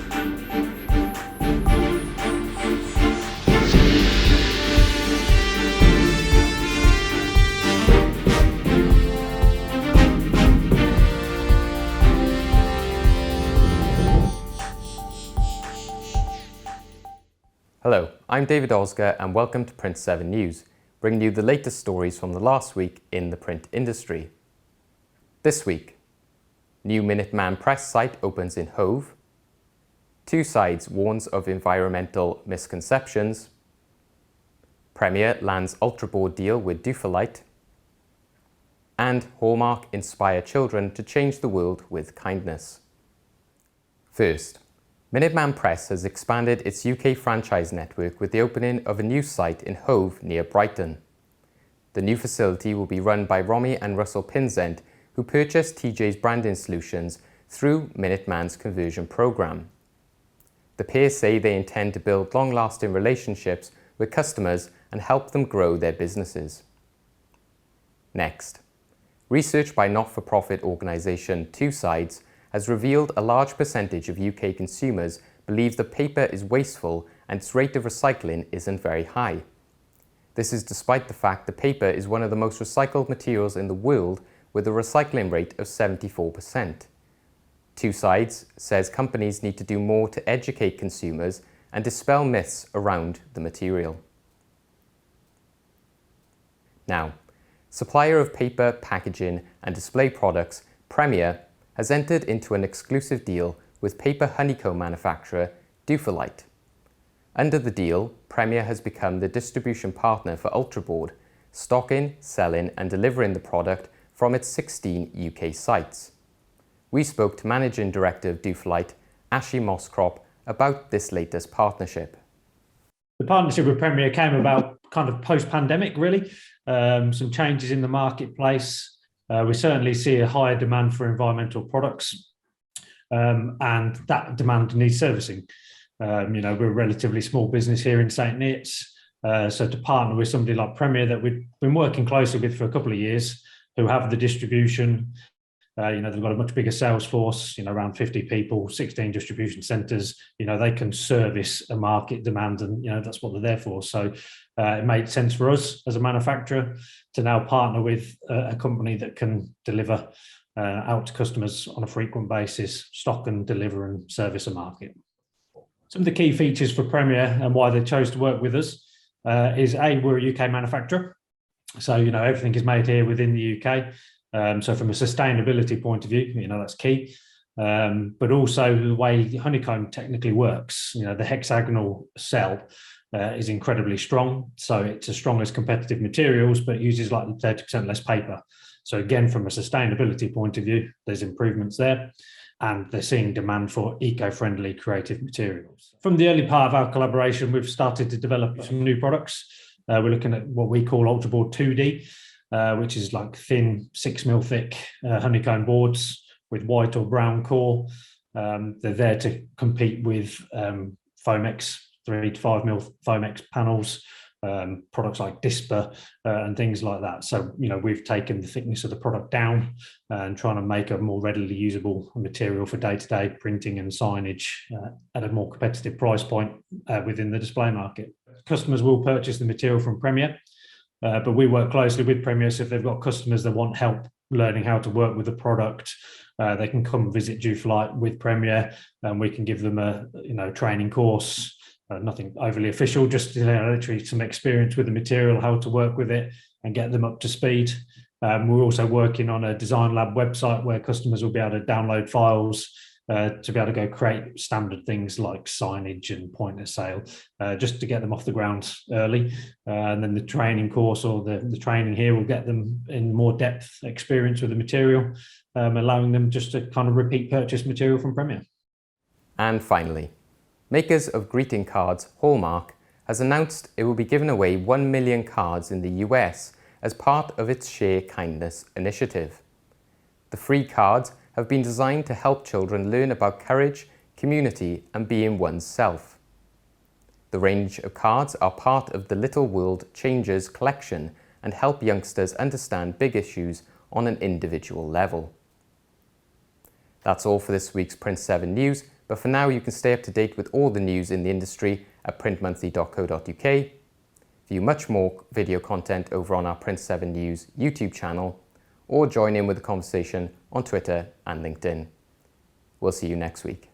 Hello, I'm David Osger and welcome to Print 7 News, bringing you the latest stories from the last week in the print industry. This week, new Minuteman Press site opens in Hove, Two Sides warns of environmental misconceptions, Premier lands ultra-board deal with Dufaylite, and Hallmark inspire children to change the world with kindness. First, Minuteman Press has expanded its UK franchise network with the opening of a new site in Hove near Brighton. The new facility will be run by Romy and Russell Pinsent, who purchased TJ's branding solutions through Minuteman's conversion programme. The pair say they intend to build long-lasting relationships with customers and help them grow their businesses. Next, research by not-for-profit organisation Two Sides has revealed a large percentage of UK consumers believe that paper is wasteful and its rate of recycling isn't very high. This is despite the fact that paper is one of the most recycled materials in the world with a recycling rate of 74%. Two Sides says companies need to do more to educate consumers and dispel myths around the material. Now, supplier of paper, packaging and display products, Premier, has entered into an exclusive deal with paper honeycomb manufacturer Dufaylite. Under the deal, Premier has become the distribution partner for Ultraboard, stocking, selling and delivering the product from its 16 UK sites. We spoke to Managing Director of Dufaylite, Ashley Mosscrop, about this latest partnership. The partnership with Premier came about kind of post-pandemic, really. Some changes in the marketplace. We certainly see a higher demand for environmental products, and that demand needs servicing. We're a relatively small business here in St Neots, so to partner with somebody like Premier that we've been working closely with for a couple of years, who have the distribution, they've got a much bigger sales force, around 50 people, 16 distribution centres, they can service a market demand and, that's what they're there for. So it made sense for us as a manufacturer to now partner with a company that can deliver out to customers on a frequent basis, stock and deliver and service a market. Some of the key features for Premier and why they chose to work with us is we're a UK manufacturer. So, everything is made here within the UK. So from a sustainability point of view, that's key. But also the way honeycomb technically works, the hexagonal cell is incredibly strong. So it's as strong as competitive materials, but uses like 30% less paper. So again, from a sustainability point of view, there's improvements there. And they're seeing demand for eco-friendly creative materials. From the early part of our collaboration, we've started to develop some new products. We're looking at what we call Ultraboard 2D, which is like thin 6mm thick honeycomb boards with white or brown core. They're there to compete with Foamex, 3 to 5mm Foamex panels, products like Disper and things like that. So, we've taken the thickness of the product down and trying to make a more readily usable material for day-to-day printing and signage at a more competitive price point within the display market. Customers will purchase the material from Premier, but we work closely with Premier, so if they've got customers that want help learning how to work with the product, they can come visit Dufaylite with Premier and we can give them a training course. Nothing overly official, just literally some experience with the material, how to work with it and get them up to speed. We're also working on a Design Lab website where customers will be able to download files to be able to go create standard things like signage and point of sale, just to get them off the ground early. And then the training course or the training here will get them in more depth experience with the material, allowing them just to kind of repeat purchase material from Premier. And finally, makers of greeting cards, Hallmark, has announced it will be giving away 1 million cards in the US as part of its Share Kindness initiative. The free cards have been designed to help children learn about courage, community and being oneself. The range of cards are part of the Little World Changes collection and help youngsters understand big issues on an individual level. That's all for this week's Print 7 News. But for now, you can stay up to date with all the news in the industry at printmonthly.co.uk, view much more video content over on our Print 7 News YouTube channel, or join in with the conversation on Twitter and LinkedIn. We'll see you next week.